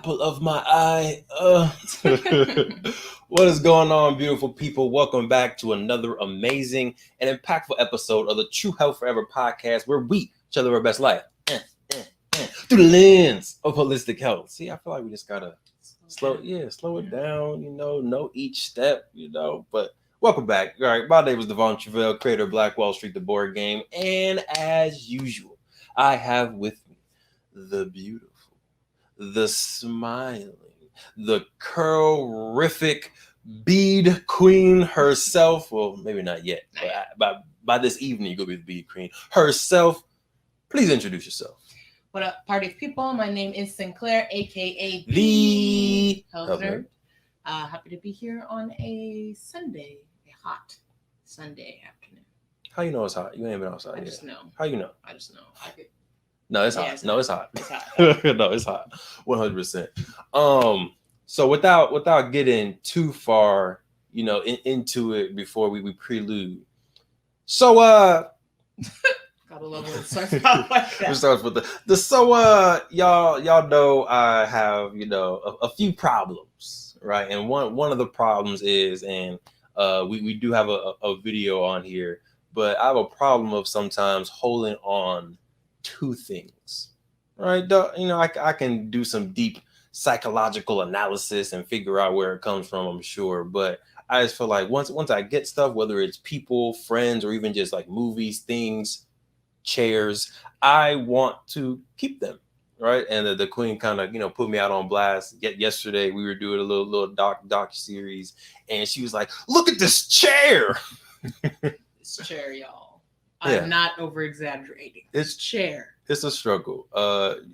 apple of my eye. What is going on, beautiful people? Welcome back to another amazing and impactful episode of the True Health Forever podcast, where we show our best life through the lens of holistic health. See, I feel like we just gotta slow it down. Know each step. But welcome back. All right, my name is Truvel, creator of Black Wall Street, the board game, and as usual, I have with me the beautiful, the smiling, the curl-rific bead queen herself. Well, maybe not yet, but by this evening, you're going to be the bead queen herself. Please introduce yourself. What up, party people? My name is Sinclair, aka The Health Nerd. Happy to be here on a Sunday, a hot Sunday afternoon. How you know it's hot? You ain't been outside yet. I just know. How you know? I just know. No, it's hot. It's hot. It's hot. No, it's hot. 100%. So without getting too far, into it before we prelude. So gotta love when it starts out like that. It starts with y'all know I have a few problems, right? And one of the problems is, and we do have a video on here, but I have a problem of sometimes holding on to things, right? I can do some deep psychological analysis and figure out where it comes from, I'm sure, but I just feel like once I get stuff, whether it's people, friends, or even just like movies, things, chairs, I want to keep them, right? And the queen kind of put me out on blast. Yesterday we were doing a little doc series, and she was like, "Look at this chair." This chair, y'all. I'm not over exaggerating. It's chair. It's a struggle.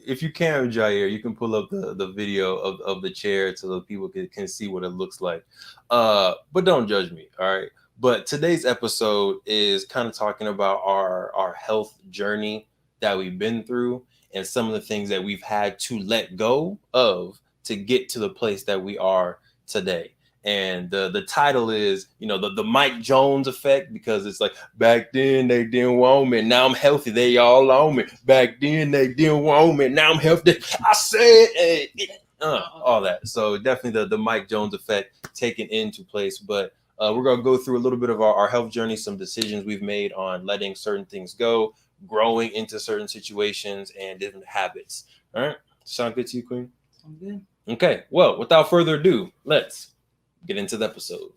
If you can, Jair, you can pull up the video of the chair so that people can see what it looks like. But don't judge me, all right? But today's episode is kind of talking about our health journey that we've been through and some of the things that we've had to let go of to get to the place that we are today. And the title is, the Mike Jones effect, because it's like, back then they didn't want me, now I'm healthy, they all on me. Back then they didn't want me, now I'm healthy. I said, all that. So definitely the Mike Jones effect taken into place. But we're going to go through a little bit of our health journey, some decisions we've made on letting certain things go, growing into certain situations, and different habits. All right. Sound good to you, Queen? Sound good. Okay. Well, without further ado, let's get into the episode.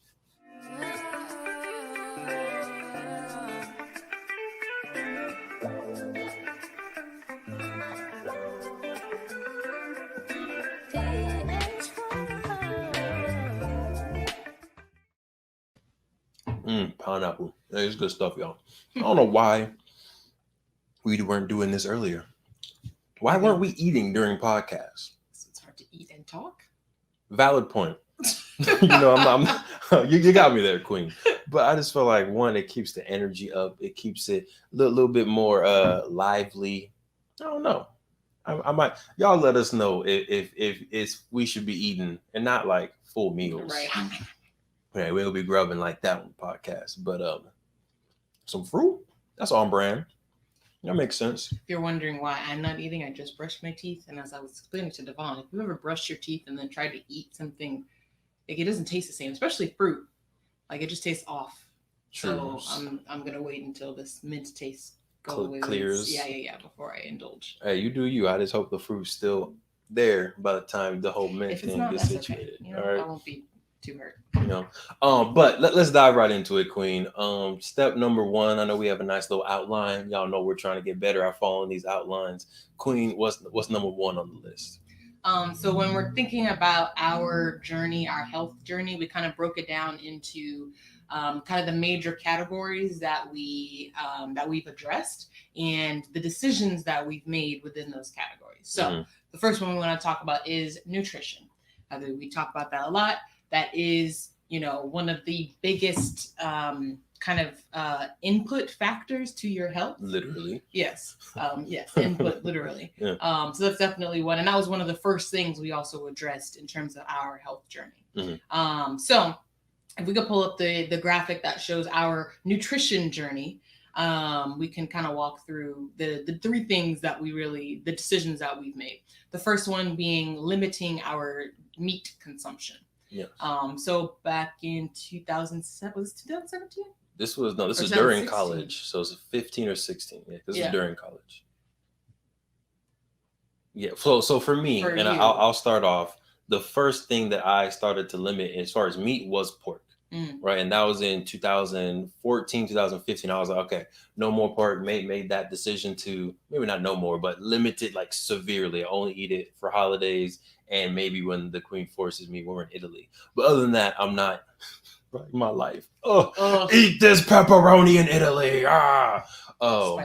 Pineapple. It's good stuff, y'all. I don't know why we weren't doing this earlier. Why weren't we eating during podcasts? It's hard to eat and talk. Valid point. I'm you got me there, Queen. But I just feel like, one, it keeps the energy up. It keeps it a little bit more lively. I don't know. I might, y'all let us know if we should be eating and not like full meals. Right. Yeah, we'll be grubbing like that on the podcast. But some fruit, that's on brand. That makes sense. If you're wondering why I'm not eating, I just brushed my teeth. And as I was explaining to Devon, if you ever brushed your teeth and then tried to eat something, like, it doesn't taste the same, especially fruit. Like, it just tastes off. True. So I'm gonna wait until this mint taste goes clears. Yeah, before I indulge. Hey, you do you. I just hope the fruit's still there by the time the whole mint thing gets situated. Okay. All right. I won't be too hurt. But let's dive right into it, Queen. Step number one. I know we have a nice little outline. Y'all know we're trying to get better at following these outlines. Queen, what's number one on the list? So when we're thinking about our journey, our health journey, we kind of broke it down into kind of the major categories that we've addressed and the decisions that we've made within those categories. So The first one we want to talk about is nutrition. We talk about that a lot. That is, one of the biggest input factors to your health. Literally. Yes. Input, literally. Yeah. So that's definitely one. And that was one of the first things we also addressed in terms of our health journey. So if we could pull up the graphic that shows our nutrition journey, we can kind of walk through the three things that the decisions that we've made. The first one being limiting our meat consumption. Yes. So back in 2007, was it 2017? This was no. This Or was during 2016? college, so it's 15 or 16. Yeah, this was Yeah. during college. Yeah. So for me, For and you. I'll start off. The first thing that I started to limit as far as meat was pork. Right, and that was in 2014, 2015. I was like, okay, no more pork. Made that decision to maybe not no more, but limit it like severely. I only eat it for holidays and maybe when the queen forces me when we're in Italy. But other than that, I'm not right in my life. Oh, eat this pepperoni in Italy. Oh,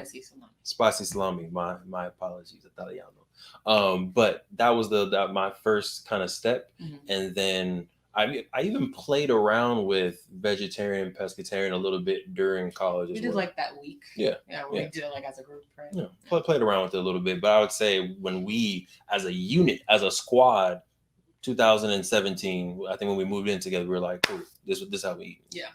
spicy salami. My apologies, Italiano. But that was my first kind of step, and then I even played around with vegetarian, pescatarian a little bit during college. We did like that week. Yeah, we did it like as a group, right? Yeah, played around with it a little bit. But I would say when we, as a unit, as a squad, 2017, I think when we moved in together, we were like, cool, this is how we eat. Yeah.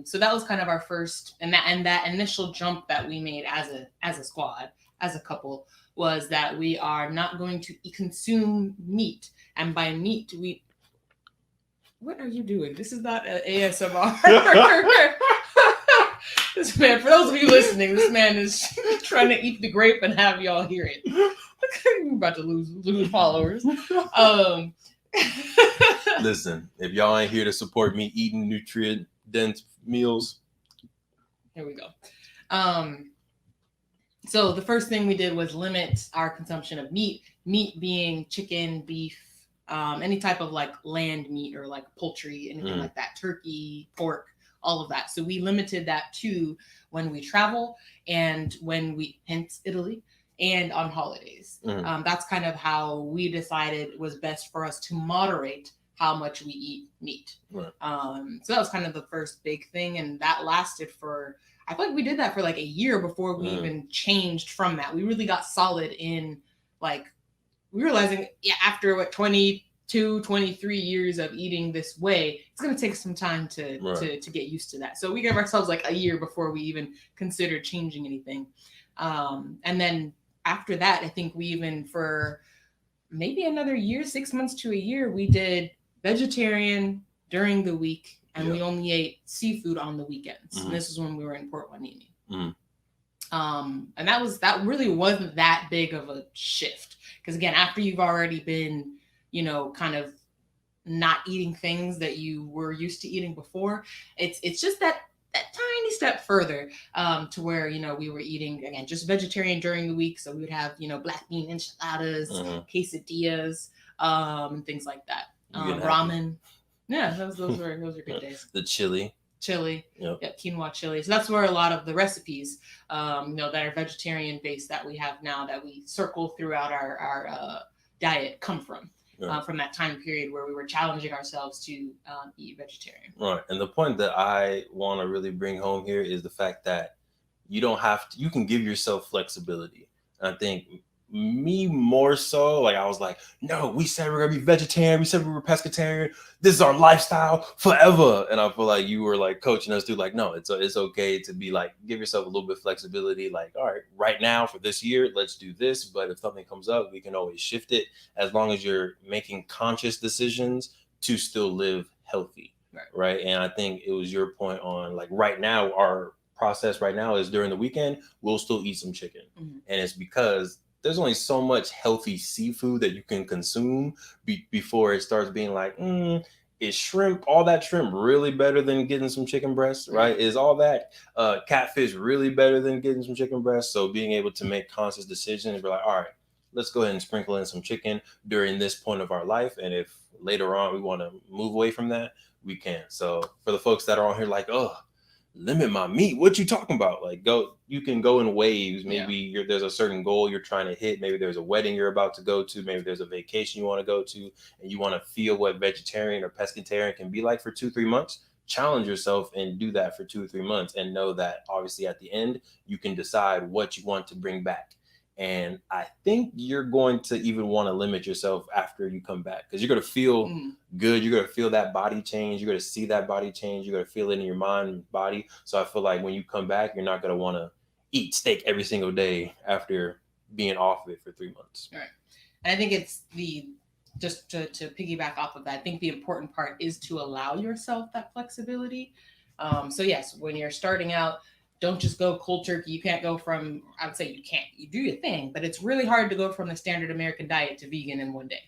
So that was kind of our first, and that initial jump that we made as a squad, as a couple, was that we are not going to consume meat, and by meat we. What are you doing? This is not an ASMR. This man, for those of you listening, this man is trying to eat the grape and have y'all hear it. We're about to lose followers. Listen, if y'all ain't here to support me eating nutrient dense meals, here we go. So the first thing we did was limit our consumption of meat. Meat being chicken, beef, any type of like land meat or like poultry, anything like that, turkey, pork, all of that. So we limited that to when we travel and when we, hence Italy, and on holidays. That's kind of how we decided it was best for us to moderate how much we eat meat. Right. So that was kind of the first big thing, and that lasted for, I feel like we did that for like a year before we even changed from that. We really got solid in like, we realizing after what 22, 23 years of eating this way, it's going to take some time to get used to that. So we gave ourselves like a year before we even considered changing anything. And then after that, I think we even for maybe another year, 6 months to a year, we did vegetarian during the week, and we only ate seafood on the weekends. And this is when we were in Port Wanini. And that really wasn't that big of a shift. Because again, after you've already been, kind of not eating things that you were used to eating before, it's just that tiny step further to where, we were eating, again, just vegetarian during the week. So we would have, black bean enchiladas, quesadillas, and things like that. Ramen. Yeah, those were good days. The chili. Quinoa chili. So that's where a lot of the recipes, that are vegetarian based that we have now that we circle throughout our diet come from. From that time period where we were challenging ourselves to eat vegetarian. Right. And the point that I want to really bring home here is the fact that you don't have to, you can give yourself flexibility. And I think me more so, like I was like, no, we said we're gonna be vegetarian, we said we were pescatarian, this is our lifestyle forever. And I feel like you were like coaching us through like, no, it's okay to be like, give yourself a little bit of flexibility, like, all right now for this year, let's do this, but if something comes up, we can always shift it, as long as you're making conscious decisions to still live healthy. Right. And I think it was your point on like right now, our process right now is during the weekend, we'll still eat some chicken. And it's because there's only so much healthy seafood that you can consume before it starts being like, is shrimp, all that shrimp really better than getting some chicken breast, right? Is all that catfish really better than getting some chicken breast? So being able to make conscious decisions and be like, all right, let's go ahead and sprinkle in some chicken during this point of our life. And if later on we want to move away from that, we can. So for the folks that are on here like, oh, limit my meat, what you talking about? Like, you can go in waves. Maybe there's a certain goal you're trying to hit. Maybe there's a wedding you're about to go to. Maybe there's a vacation you want to go to, and you want to feel what vegetarian or pescatarian can be like for 2-3 months. Challenge yourself and do that for 2 or 3 months, and know that obviously at the end you can decide what you want to bring back. And I think you're going to even want to limit yourself after you come back, because you're going to feel good. You're going to feel that body change. You're going to see that body change. You're going to feel it in your mind and body. So I feel like when you come back, you're not going to want to eat steak every single day after being off of it for 3 months. Right. And I think it's just to piggyback off of that, I think the important part is to allow yourself that flexibility. So yes, when you're starting out, don't just go cold turkey. You can't go from, I would say you can't, you do your thing, but it's really hard to go from the standard American diet to vegan in one day.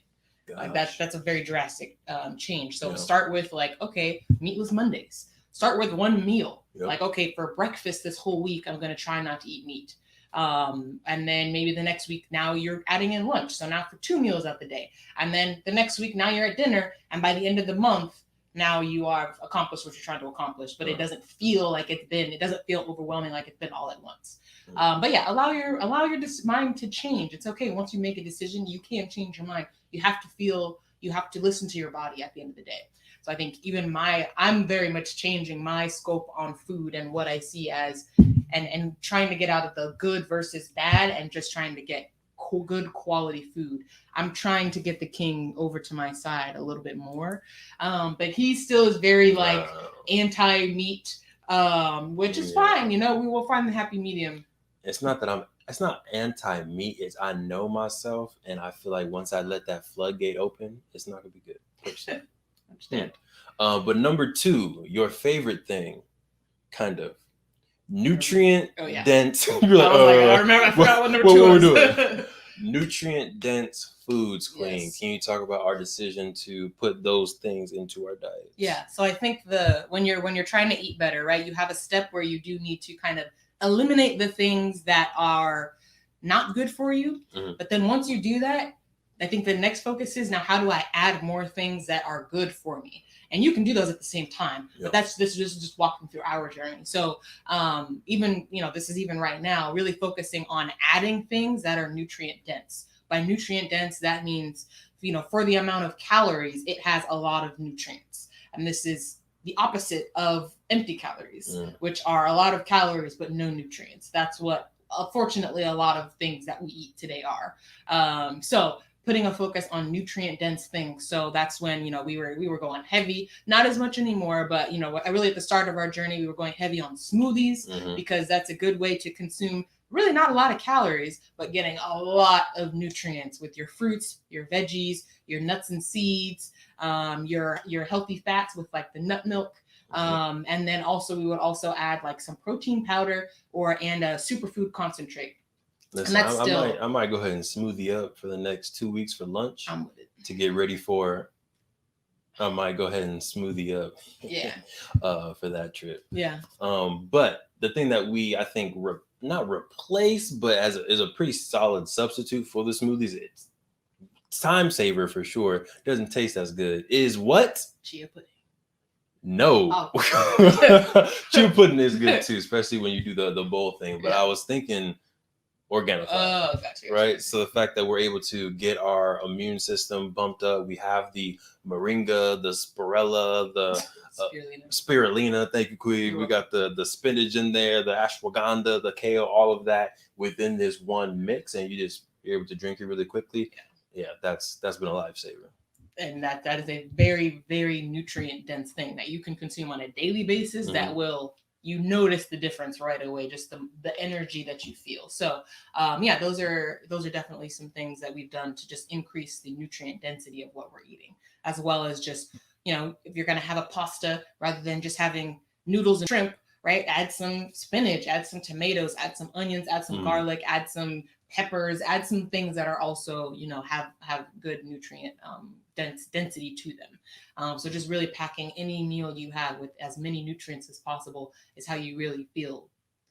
Like that's a very drastic change. So start with like, okay, meatless Mondays. Start with one meal. Yep. Like, okay, for breakfast this whole week, I'm going to try not to eat meat. And then maybe the next week, now you're adding in lunch. So now for 2 meals of the day. And then the next week, now you're at dinner. And by the end of the month, now you have accomplished what you're trying to accomplish, but it doesn't feel like it doesn't feel overwhelming like it's been all at once. But yeah, allow your mind to change. It's okay. Once you make a decision, you can't change your mind. You have to listen to your body at the end of the day. So I think even I'm very much changing my scope on food and what I see as, and trying to get out of the good versus bad and just trying to get good quality food. I'm trying to get the king over to my side a little bit more. But he still is very like anti-meat, which is fine. We will find the happy medium. It's not anti-meat. It's I know myself, and I feel like once I let that floodgate open, it's not gonna be good. Personally. Understand. But number 2, your favorite thing, kind of nutrient dense. I forgot what number 2 what we're doing. Nutrient dense foods, Queen. Yes. Can you talk about our decision to put those things into our diet? Yeah. So I think when you're trying to eat better, right, you have a step where you do need to kind of eliminate the things that are not good for you. Mm-hmm. But then once you do that, I think the next focus is now, how do I add more things that are good for me? And you can do those at the same time. Yep. But this is just walking through our journey. So even, this is even right now, really focusing on adding things that are nutrient dense. By nutrient dense, that means, for the amount of calories, it has a lot of nutrients. And this is the opposite of empty calories, which are a lot of calories, but no nutrients. That's what, unfortunately, a lot of things that we eat today are. So putting a focus on nutrient dense things. So that's when, we were going heavy, not as much anymore, but, really at the start of our journey, we were going heavy on smoothies, because that's a good way to consume really not a lot of calories, but getting a lot of nutrients with your fruits, your veggies, your nuts and seeds, your healthy fats with like the nut milk. And then also we would also add like some protein powder and a superfood concentrate. Listen, I might go ahead and smoothie up for the next 2 weeks for lunch. I'm with it. To get ready for. I might go ahead and smoothie up. Yeah. For that trip. Yeah. But the thing that we, I think, not replace, but is a pretty solid substitute for the smoothies, it's time saver for sure. Doesn't taste as good. Is what? Chia pudding. No. Oh. Chia pudding is good too, especially when you do the bowl thing. But I was thinking organic. Oh, gotcha. Right. So the fact that we're able to get our immune system bumped up, we have the moringa, the spirella, the spirulina. Thank you, Queen. We got the spinach in there, the ashwagandha, the kale, all of that within this one mix, and you're able to drink it really quickly. Yeah, that's been a lifesaver. And that is a very, very nutrient dense thing that you can consume on a daily basis. That will. You notice the difference right away, just the energy that you feel. So, those are definitely some things that we've done to just increase the nutrient density of what we're eating, as well as just, if you're going to have a pasta, rather than just having noodles and shrimp, right? Add some spinach, add some tomatoes, add some onions, add some garlic, add some peppers, add some things that are also, have good nutrient density to them. So just really packing any meal you have with as many nutrients as possible is how you really feel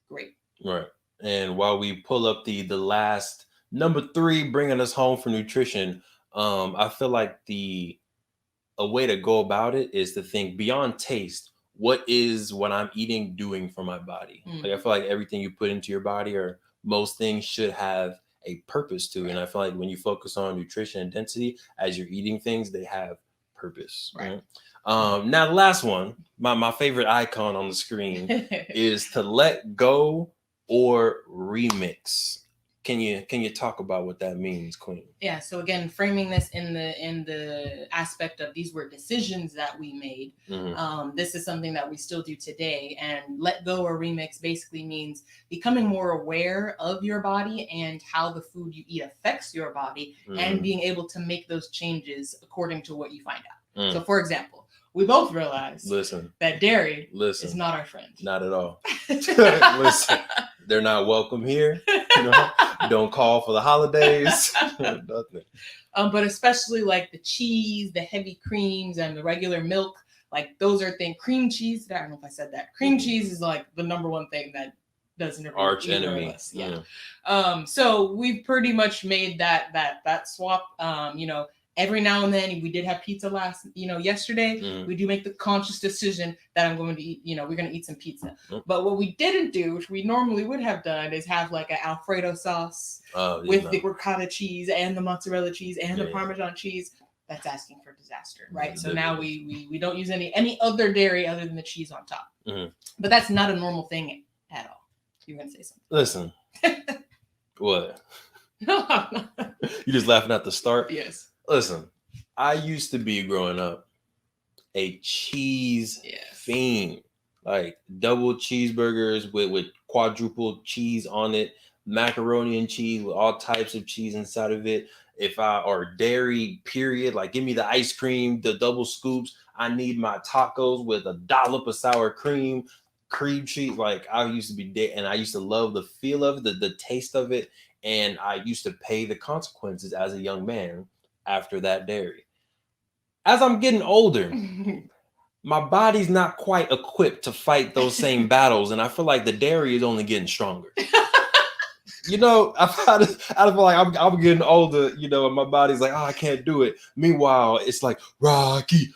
great. Right. And while we pull up the last number 3, bringing us home for nutrition, I feel like a way to go about it is to think beyond taste. What is what I'm eating doing for my body? Like, I feel like everything you put into your body, or most things, should have a purpose to it. And I feel like when you focus on nutrition and density as you're eating things, they have purpose. Right. Now the last one, my favorite icon on the screen is to let go or remix. Can you talk about what that means, Queen? Yeah, so again, framing this in the aspect of these were decisions that we made. This is something that we still do today, and let go or remix basically means becoming more aware of your body and how the food you eat affects your body, and being able to make those changes according to what you find out. So for example, we both realize that dairy is not our friend. Not at all. Listen, they're not welcome here. Don't call for the holidays. Nothing. But especially like the cheese, the heavy creams, and the regular milk, like those are things. Cream cheese. I don't know if I said that. Cream cheese is like the number one thing that doesn't ever arch enemy. Yeah. So we've pretty much made that swap. Every now and then we did have pizza yesterday. We do make the conscious decision that I'm going to eat, we're going to eat some pizza. But what we didn't do, which we normally would have done, is have like an Alfredo sauce with the ricotta cheese and the mozzarella cheese and the Parmesan cheese. That's asking for disaster, right? So now we don't use any other dairy other than the cheese on top. But that's not a normal thing at all. You're going to say something. Listen. What? You just laughing at the start? Yes. Listen, I used to be growing up a cheese fiend, like double cheeseburgers with quadruple cheese on it, macaroni and cheese with all types of cheese inside of it. Or dairy, period, like give me the ice cream, the double scoops. I need my tacos with a dollop of sour cream cheese. Like I used to be and I used to love the feel of it, the taste of it, and I used to pay the consequences as a young man after that dairy. As I'm getting older, my body's not quite equipped to fight those same battles, and I feel like the dairy is only getting stronger. I feel like I'm getting older, and my body's like, oh, I can't do it. Meanwhile, it's like Rocky.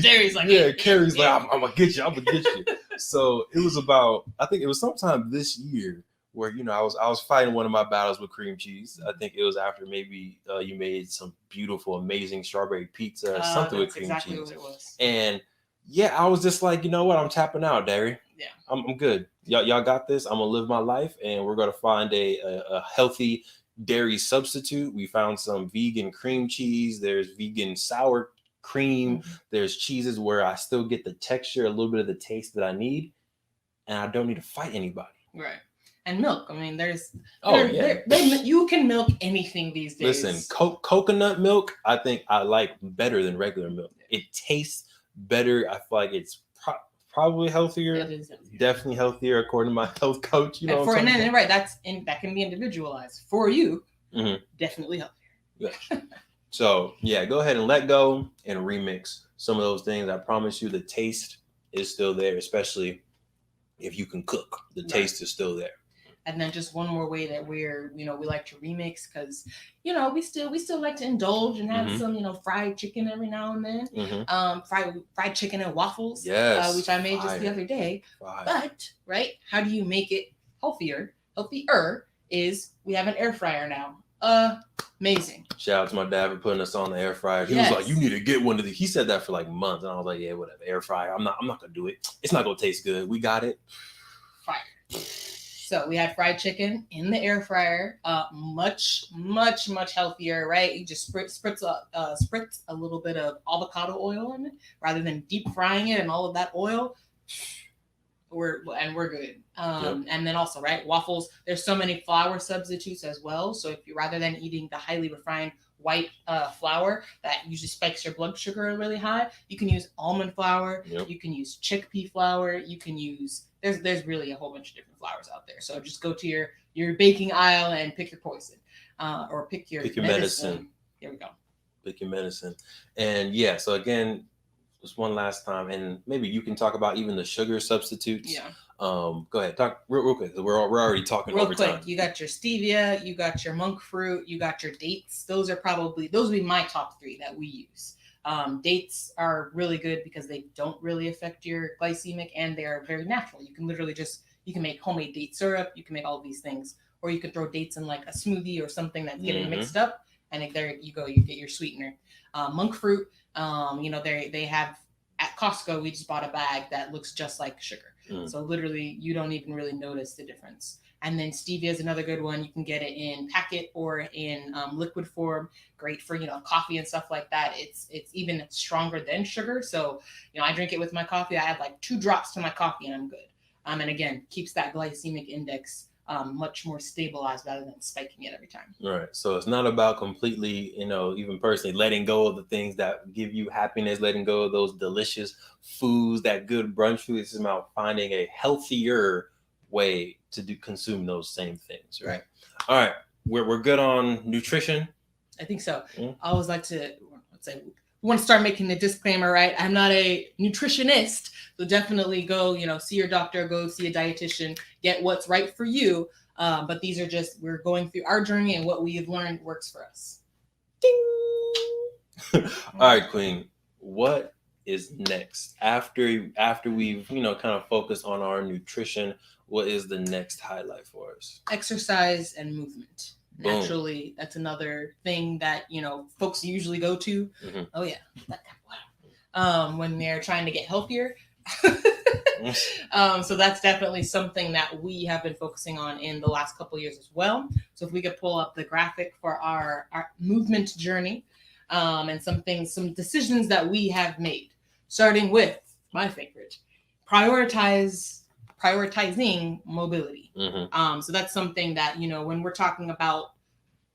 Dairy's like, Carrie's like, I'm gonna get you. So it was I think it was sometime this year where I was fighting one of my battles with cream cheese. I think it was after maybe you made some beautiful, amazing strawberry pizza or something with cream cheese. What it was. And I was just like, you know what? I'm tapping out, dairy. Yeah, I'm good. Y'all got this. I'm gonna live my life, and we're gonna find a healthy dairy substitute. We found some vegan cream cheese. There's vegan sour cream. There's cheeses where I still get the texture, a little bit of the taste that I need, and I don't need to fight anybody. Right. And milk. I mean, you can milk anything these days. Listen, coconut milk, I think I like better than regular milk. It tastes better. I feel like it's probably healthier. It is healthier. Definitely healthier according to my health coach. That can be individualized for you. Definitely healthier. Yeah. So go ahead and let go and remix some of those things. I promise you, the taste is still there, especially if you can cook. The taste is still there. And then just one more way that we like to remix, because we still like to indulge and have some fried chicken every now and then. Fried chicken and waffles, which I made just the other day. But how do you make it healthier is we have an air fryer now. Amazing. Shout out to my dad for putting us on the air fryer. He was like, you need to get one of these. He said that for like months, and I was like, yeah, whatever, air fryer. I'm not gonna do it. It's not gonna taste good. We got it. Fire. So we had fried chicken in the air fryer, much healthier, right? You just spritz a little bit of avocado oil in it rather than deep frying it and all of that oil. We're good. And then also, waffles. There's so many flour substitutes as well. So if you rather than eating the highly refined white flour that usually spikes your blood sugar really high, you can use almond flour. You can use chickpea flour. You can use there's really a whole bunch of different flours out there. So just go to your baking aisle and pick your poison, or pick your medicine. Here we go. Pick your medicine. And so again, just one last time, and maybe you can talk about even the sugar substitutes. Yeah. Go ahead, talk real quick. We're already talking real over quick. time. You got your stevia, you got your monk fruit, you got your dates. Those would be my top 3 that we use. Dates are really good because they don't really affect your glycemic, and they're very natural. You can literally you can make homemade date syrup. You can make all these things, or you can throw dates in like a smoothie or something that's getting mixed up, and there you go. You get your sweetener. Monk fruit. They have at Costco. We just bought a bag that looks just like sugar. Mm. So literally, you don't even really notice the difference. And then stevia is another good one. You can get it in packet or in liquid form. Great for coffee and stuff like that. It's even stronger than sugar. So I drink it with my coffee. I add like 2 drops to my coffee and I'm good. And again, keeps that glycemic index much more stabilized rather than spiking it every time. Right. So it's not about completely, even personally letting go of the things that give you happiness, letting go of those delicious foods, that good brunch food. It's about finding a healthier way to consume those same things. Right. All right. We're good on nutrition. I think so. I always like to say, we want to start making the disclaimer, right? I'm not a nutritionist, so definitely go, see your doctor, go see a dietitian, get what's right for you. But these are just, we're going through our journey and what we have learned works for us. Ding! All right, Queen. What is next after we've kind of focused on our nutrition? What is the next highlight for us? Exercise and movement. Boom. Naturally, that's another thing that folks usually go to. Mm-hmm. Oh yeah, when they're trying to get healthier. So that's definitely something that we have been focusing on in the last couple of years as well. So if we could pull up the graphic for our movement journey, and some decisions that we have made, starting with my favorite, prioritizing mobility. Mm-hmm. So that's something that, when we're talking about,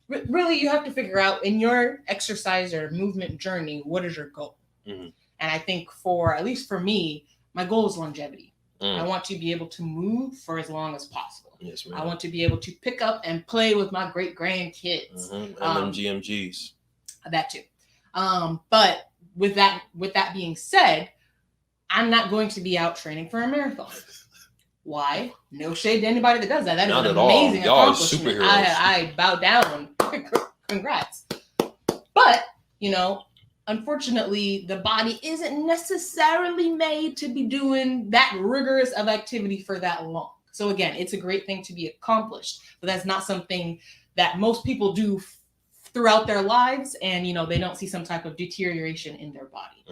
really you have to figure out in your exercise or movement journey, what is your goal? Mm-hmm. And I think at least for me, my goal is longevity. I want to be able to move for as long as possible. Yes, I want to be able to pick up and play with my great grandkids. Mm-hmm. And them GMGs. That too. But with that being said, I'm not going to be out training for a marathon. Why? No shade to anybody that does that. That Not is an at amazing all. Y'all accomplishment. superheroes. I bow down. Congrats. But, unfortunately, the body isn't necessarily made to be doing that rigorous of activity for that long. So again, it's a great thing to be accomplished, but that's not something that most people do throughout their lives, and they don't see some type of deterioration in their body.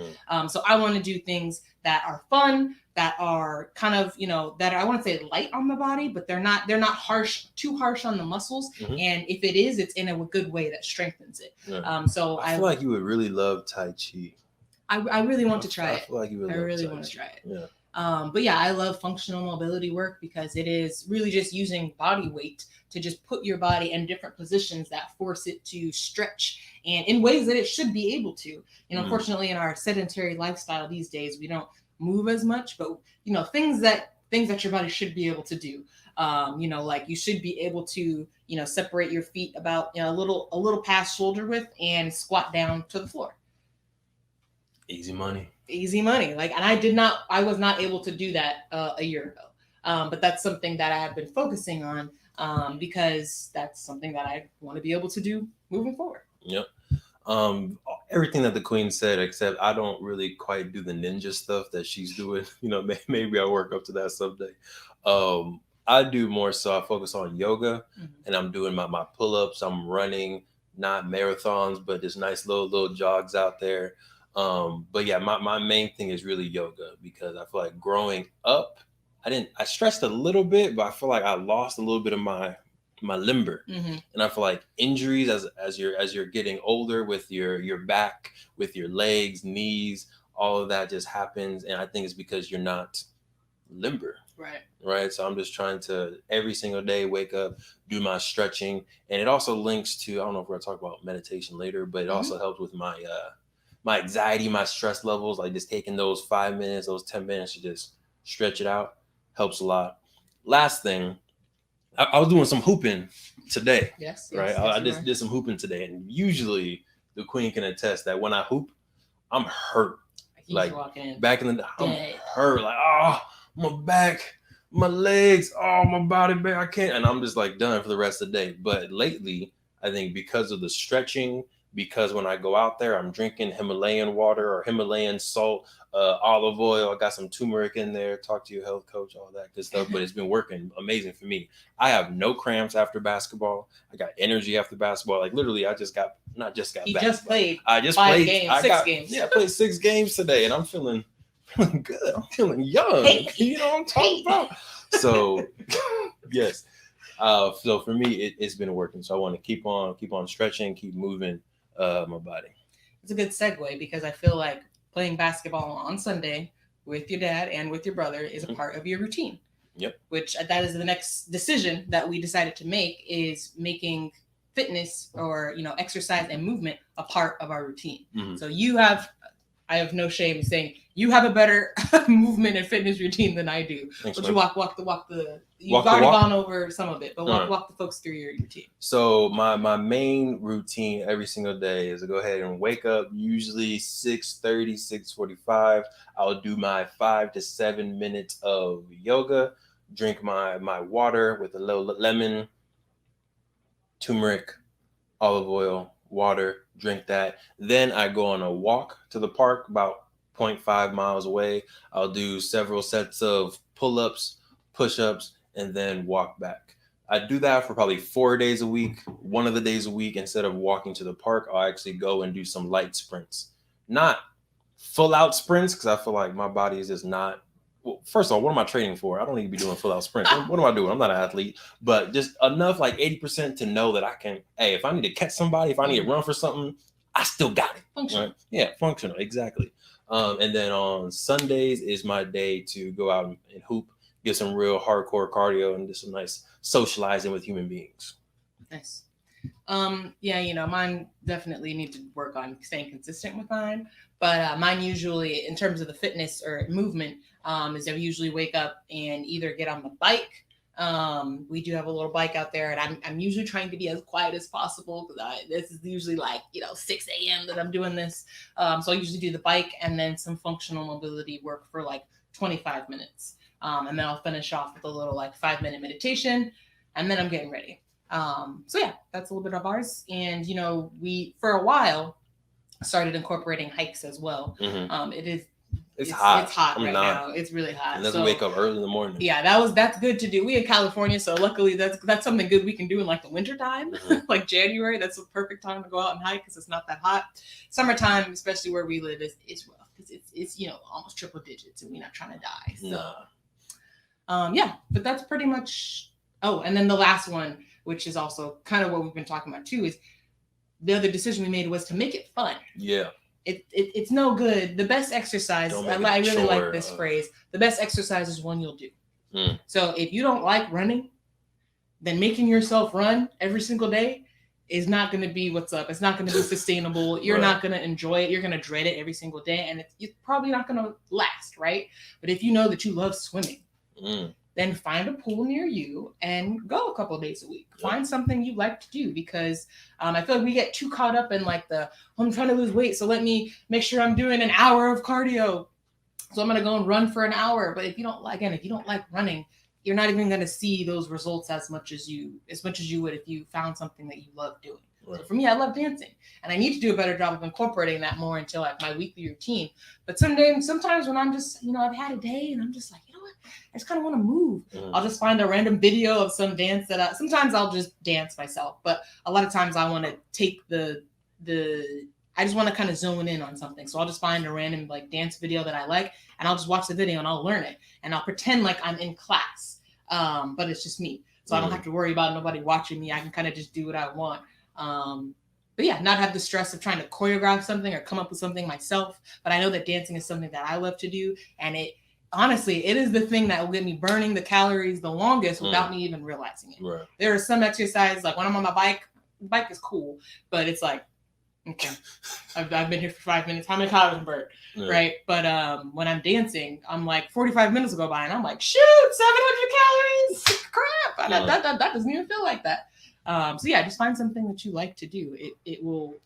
So I want to do things that are fun, that are kind of that I want to say light on the body, but they're not too harsh on the muscles. Mm-hmm. And if it is, it's in a good way that strengthens it. Yeah. So I feel like you would really love Tai Chi. I really want to try it. I feel like you would. I really want to try it. Yeah. But yeah, I love functional mobility work because it is really just using body weight to just put your body in different positions that force it to stretch and in ways that it should be able to. Unfortunately, in our sedentary lifestyle these days, we don't move as much, but things that your body should be able to do. Like you should be able to, separate your feet about a little past shoulder width and squat down to the floor. Easy money. Like, and I was not able to do that a year ago. But that's something that I have been focusing on because that's something that I want to be able to do moving forward. Yep. Everything that the Queen said, except I don't really quite do the ninja stuff that she's doing. Maybe I work up to that someday. I do more so I focus on yoga, and I'm doing my pull-ups. I'm running, not marathons, but just nice little jogs out there. But yeah, my main thing is really yoga because I feel like growing up, I stressed a little bit, but I feel like I lost a little bit of my limber. And I feel like injuries as you're getting older with your back, with your legs, knees, all of that just happens. And I think it's because you're not limber. Right. So I'm just trying to every single day wake up, do my stretching. And it also links to, I don't know if we're gonna talk about meditation later, but it also helps with my anxiety, my stress levels, like just taking those 5 minutes, those 10 minutes to just stretch it out helps a lot. Last thing, I was doing some hooping today. Yes. Right. I just did some hooping today. And usually the Queen can attest that when I hoop, I'm hurt. Like back in the day, I'm hurt. Like, oh, my back, my legs, oh, my body, back, I can't. And I'm just like done for the rest of the day. But lately, I think because of the stretching, because when I go out there, I'm drinking Himalayan water or Himalayan salt, olive oil. I got some turmeric in there. Talk to your health coach, all that good stuff. But it's been working amazing for me. I have no cramps after basketball. I got energy after basketball. Like literally, I just played. I just played 6 games. Yeah, I played 6 games today, and I'm feeling feeling good. I'm feeling young. Hey. You know what I'm talking about? So yes. So for me, it's been working. So I want to keep on stretching, keep moving my body. It's a good segue because I feel like playing basketball on Sunday with your dad and with your brother is a part of your routine. Yep. Which that is the next decision that we decided to make, is making fitness or exercise and movement a part of our routine. Mm-hmm. So I have no shame in saying you have a better movement and fitness routine than I do. Thanks, but you walk the. You've walk already the walk. gone over some of it, but walk the folks through your routine. So my main routine every single day is to go ahead and wake up, usually 6:30, 6:45. I'll do my 5 to 7 minutes of yoga, drink my water with a little lemon, turmeric, olive oil, water, drink that. Then I go on a walk to the park about 0.5 miles away. I'll do several sets of pull-ups, push-ups, and then walk back. I do that for probably 4 days a week. One of the days a week, instead of walking to the park, I'll actually go and do some light sprints. Not full out sprints, because I feel like my body is just not. Well, first of all, what am I training for? I don't need to be doing full out sprints. What am I doing? I'm not an athlete, but just enough, like 80%, to know that I can. Hey, if I need to catch somebody, if I need to run for something, I still got it. Functional. Right? Yeah, functional, exactly. And then on Sundays is my day to go out and hoop, get some real hardcore cardio, and do some nice socializing with human beings. Nice. Yeah, mine definitely need to work on staying consistent with mine. But mine usually, in terms of the fitness or movement, is I usually wake up and either get on the bike. We do have a little bike out there, and I'm usually trying to be as quiet as possible because this is usually like 6 a.m. that I'm doing this. So I usually do the bike and then some functional mobility work for like 25 minutes, and then I'll finish off with a little like 5-minute meditation, and then I'm getting ready. So yeah, that's a little bit of ours. And we for a while started incorporating hikes as well. Mm-hmm. It's hot. It's hot right now. It's really hot. And doesn't wake up early in the morning. Yeah, that's good to do. We in California, so luckily that's something good we can do in like the winter time, like January. That's the perfect time to go out and hike because it's not that hot. Summertime, especially where we live, is rough because it's almost triple digits and we're not trying to die. So, yeah, but that's pretty much. Oh, and then the last one, which is also kind of what we've been talking about too, is the other decision we made was to make it fun. Yeah. It's no good. The best exercise, I really like this phrase, the best exercise is one you'll do. So if you don't like running, then making yourself run every single day is not going to be what's up. It's not going to be sustainable. You're not going to enjoy it. You're going to dread it every single day, and it's probably not going to last, right? But if you know that you love swimming, then find a pool near you and go a couple of days a week. Find something you like to do because I feel like we get too caught up in like I'm trying to lose weight, so let me make sure I'm doing an hour of cardio. So I'm going to go and run for an hour. But if you don't like running, you're not even going to see those results as much as you would if you found something that you love doing. Right. So for me, I love dancing, and I need to do a better job of incorporating that more into like my weekly routine. But sometimes when I'm just, I've had a day and I'm just like, I just kind of want to move. I'll just find a random video of some dance that sometimes I'll just dance myself, but a lot of times I want to take I just want to kind of zone in on something. So I'll just find a random like dance video that I like, and I'll just watch the video and I'll learn it, and I'll pretend like I'm in class, but it's just me. So I don't have to worry about nobody watching me. I can kind of just do what I want. But yeah, not have the stress of trying to choreograph something or come up with something myself. But I know that dancing is something that I love to do, and honestly, it is the thing that will get me burning the calories the longest without me even realizing it. Right. There are some exercises, like when I'm on my bike, the bike is cool, but it's like, okay, I've been here for 5 minutes. How many calories burned? Yeah. Right. But when I'm dancing, I'm like 45 minutes go by and I'm like, shoot, 700 calories. Crap. That doesn't even feel like that. So yeah, just find something that you like to do. It will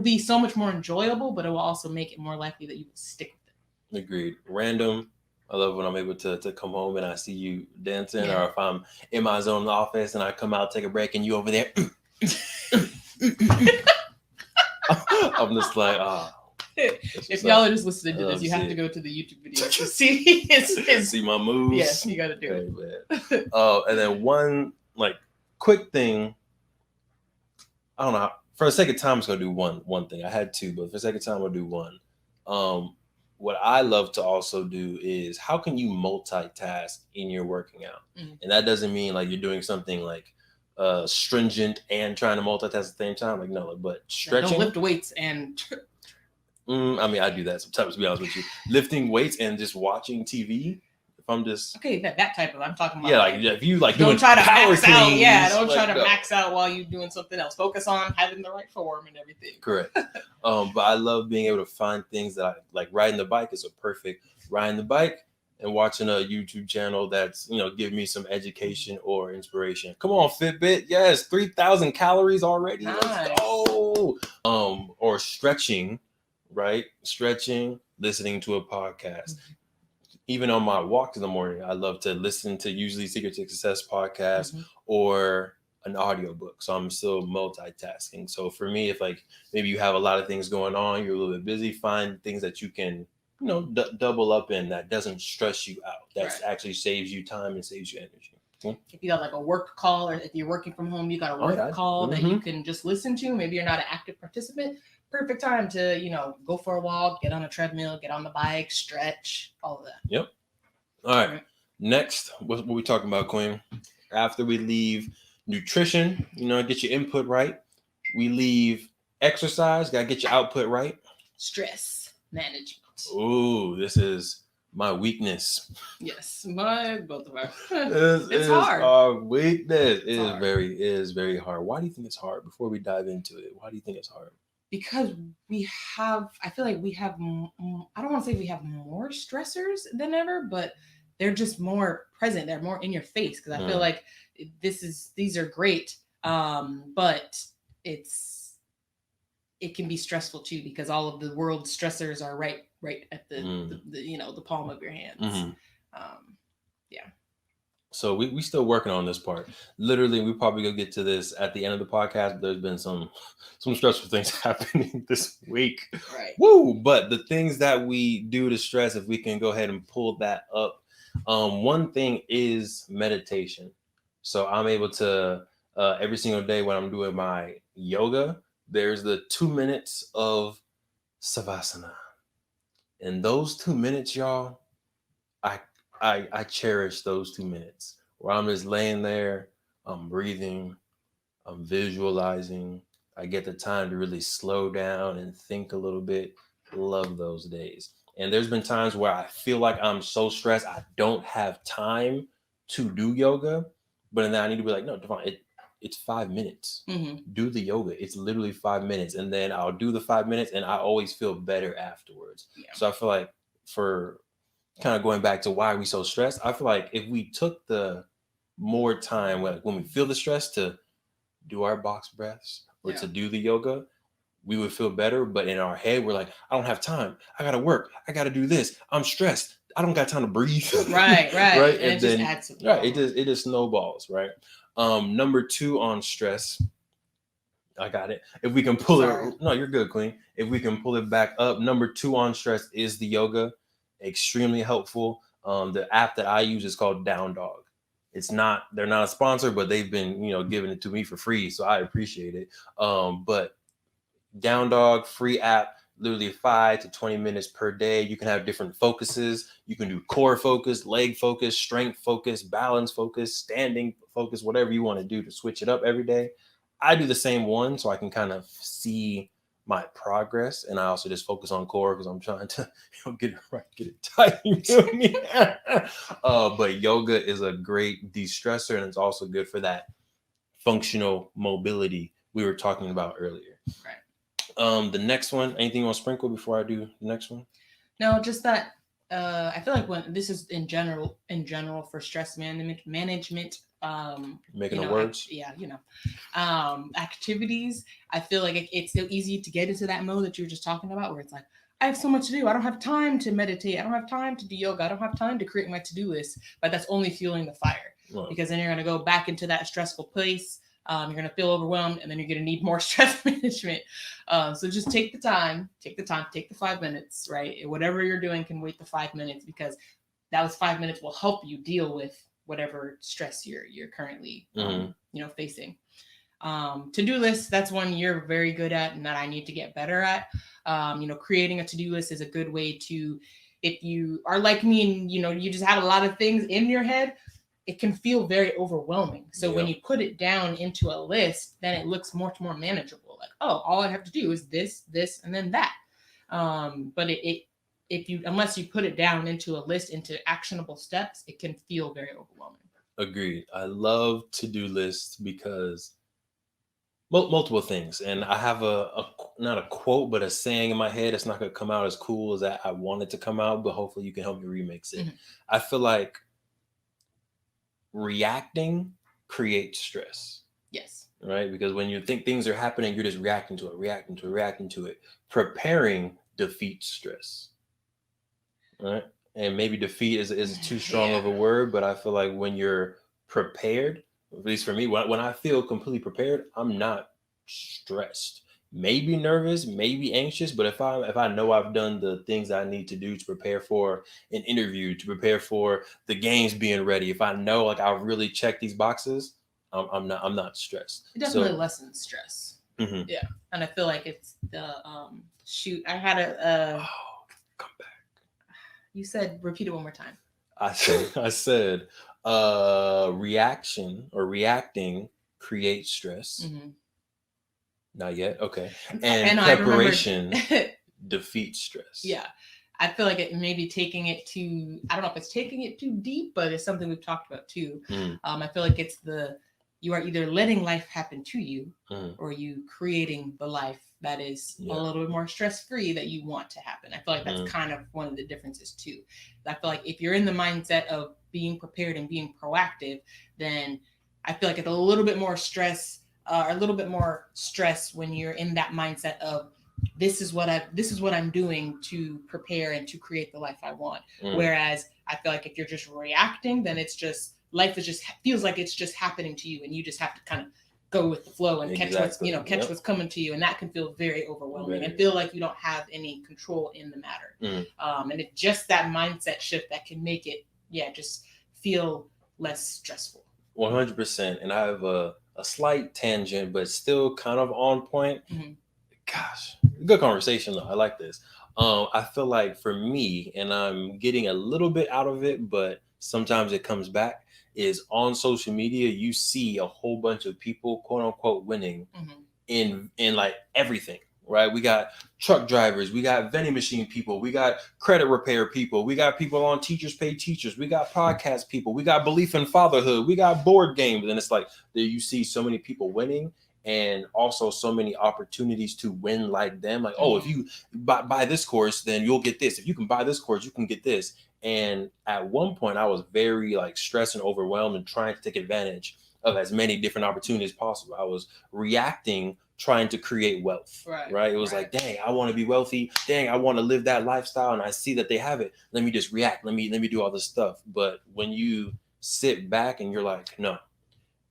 be so much more enjoyable, but it will also make it more likely that you will stick with it. Agreed. Random. I love when I'm able to come home and I see you dancing, or if I'm in my zone in the office and I come out, take a break, and you over there. I'm just like, if y'all are just listening to this, you have to go to the YouTube video to see see my moves. Yes, you got to do it. And then one like quick thing. I don't know. For the sake of time, I'm just gonna do one thing. I had two, but for the sake of time, I'll do one. what I love to also do is how can you multitask in your working out? And that doesn't mean like you're doing something like stringent and trying to multitask at the same time. Like no, but Like, don't stretching. lift weights and I mean, I do that sometimes. To be honest with you, lifting weights and just watching TV. If I'm just okay, that type of I'm talking about. yeah, like if you like don't doing try to power max cleans, out. Yeah, don't like, try to no. max out while you're doing something else. Focus on having the right form and everything. Correct. But I love being able to find things that I like. Riding the bike is a perfect riding the bike and watching a YouTube channel that's give me some education or inspiration. Come on, Fitbit. Yes, 3,000 calories already. Nice. Let's go. Or stretching, right? Stretching, listening to a podcast. Even on my walks in the morning, I love to listen to usually Secret to Success podcast or an audiobook. So I'm still multitasking. So for me, if like maybe you have a lot of things going on, you're a little bit busy, find things that you can, double up in that doesn't stress you out. That actually saves you time and saves you energy. If you got like a work call, or if you're working from home, you got a work call that you can just listen to. Maybe you're not an active participant. Perfect time to, go for a walk, get on a treadmill, get on the bike, stretch, all of that. Yep. All right. Next, what we talking about, Queen? After we leave nutrition, get your input right. We leave exercise, gotta get your output right. Stress management. Ooh, this is my weakness. Yes, both of our. It's hard. Our weakness. It is very hard. Why do you think it's hard? Before we dive into it, why do you think it's hard? Because I feel like we have, I don't want to say we have more stressors than ever, but they're just more present. They're more in your face. Because I feel like these are great, but it can be stressful too, because all of the world's stressors are right at the palm of your hands. Yeah. So we still working on this part. Literally, we probably gonna get to this at the end of the podcast. But there's been some stressful things happening this week. Right. Woo! But the things that we do to stress, if we can go ahead and pull that up, one thing is meditation. So I'm able to every single day when I'm doing my yoga, there's the 2 minutes of savasana, and those 2 minutes, y'all, I cherish those 2 minutes where I'm just laying there, I'm breathing, I'm visualizing. I get the time to really slow down and think a little bit. Love those days. And there's been times where I feel like I'm so stressed, I don't have time to do yoga. But then I need to be like, no, Devon, it's 5 minutes. Do the yoga. It's literally 5 minutes. And then I'll do the 5 minutes and I always feel better afterwards. Yeah. So I feel like for kind of going back to why we so stressed, I feel like if we took the more time when we feel the stress to do our box breaths or to do the yoga, we would feel better. But in our head, we're like, I don't have time. I got to work. I got to do this. I'm stressed. I don't got time to breathe. Right. Right. And it then, just adds to the right. It just snowballs. Right. Number 2 on stress. I got it. If we can pull it. No, you're good, Queen. If we can pull it back up. Number 2 on stress is the yoga. Extremely helpful. The app that I use is called Down Dog. They're not a sponsor, but they've been, giving it to me for free. So I appreciate it. But Down Dog, free app, literally 5 to 20 minutes per day. You can have different focuses. You can do core focus, leg focus, strength focus, balance focus, standing focus, whatever you want to do to switch it up every day. I do the same one so I can kind of see my progress, and I also just focus on core because I'm trying to get it right, get it tight. You feel me? But yoga is a great de-stressor, and it's also good for that functional mobility we were talking about earlier. Right. The next one, anything you want to sprinkle before I do the next one? No, just that. I feel like when this is in general for stress management. Making the words. Activities. I feel like it's so easy to get into that mode that you were just talking about, where it's like, I have so much to do. I don't have time to meditate. I don't have time to do yoga. I don't have time to create my to-do list. But that's only fueling the fire, because then you're going to go back into that stressful place. You're going to feel overwhelmed, and then you're going to need more stress management. So just take the 5 minutes, right? Whatever you're doing can wait the 5 minutes, because those 5 minutes will help you deal with whatever stress you're currently, facing. To-do lists, that's one you're very good at and that I need to get better at. Creating a to-do list is a good way to, if you are like me and you just had a lot of things in your head, it can feel very overwhelming. So when you put it down into a list, then it looks much more manageable. Like, oh, all I have to do is this, and then that. But if you unless you put it down into a list into actionable steps, it can feel very overwhelming. Agreed. I love to-do lists because multiple things, and I have not a quote, but a saying in my head. It's not going to come out as cool as I want it to come out, but hopefully you can help me remix it. Mhm. I feel like reacting creates stress, Yes. right? Because when you think things are happening, you're just reacting to it. Preparing defeats stress, right? And maybe defeat is too strong of a word, but I feel like when you're prepared, at least for me, when I feel completely prepared, I'm not stressed. Maybe nervous, maybe anxious, but if I know I've done the things I need to do to prepare for an interview, to prepare for the games being ready, if I know like I've really checked these boxes, I'm not stressed. It definitely lessens stress. Mhm. Yeah, and I feel like it's the shoot. I had a. Come back. You said repeat it one more time. I said reaction or reacting creates stress. Mm-hmm. Not yet. Okay. And And I remember. preparation defeats stress. Yeah, I feel like it may be taking it too. I don't know if it's taking it too deep, but it's something we've talked about too. Mm, I feel like it's you are either letting life happen to you, mm, or you creating the life that is a yeah. little bit more stress free that you want to happen. I feel like that's Mm, kind of one of the differences too. I feel like if you're in the mindset of being prepared and being proactive, then I feel like it's a little bit more stress, or a little bit more stress when you're in that mindset of this is what I'm doing to prepare and to create the life I want. mm, Whereas I feel like if you're just reacting, then it's just life is just feels like it's just happening to you, and you just have to kind of go with the flow and catch what's exactly. catch Yep. what's coming to you, and that can feel very overwhelming and Very. feel like you don't have any control in the matter. Mm, And it's just that mindset shift that can make it, just feel less stressful. 100%. And I have a slight tangent, but still kind of on point. Mm-hmm. Gosh, good conversation though. I like this. I feel like for me, and I'm getting a little bit out of it, but sometimes it comes back. Is on social media, you see a whole bunch of people, quote unquote, winning Mm-hmm. in like everything, right? We got truck drivers, we got vending machine people, we got credit repair people, we got people on Teachers Pay Teachers, we got podcast people, we got belief in fatherhood, we got board games, and it's like that you see so many people winning, and also so many opportunities to win like them. Like, oh, if you buy this course, then you'll get this. If you can buy this course, you can get this. And at one point, I was very like stressed and overwhelmed and trying to take advantage of as many different opportunities as possible. I was reacting, trying to create wealth. Right. It was like, dang, I want to be wealthy. Dang, I want to live that lifestyle. And I see that they have it. Let me just react. Let me do all this stuff. But when you sit back and you're like, no,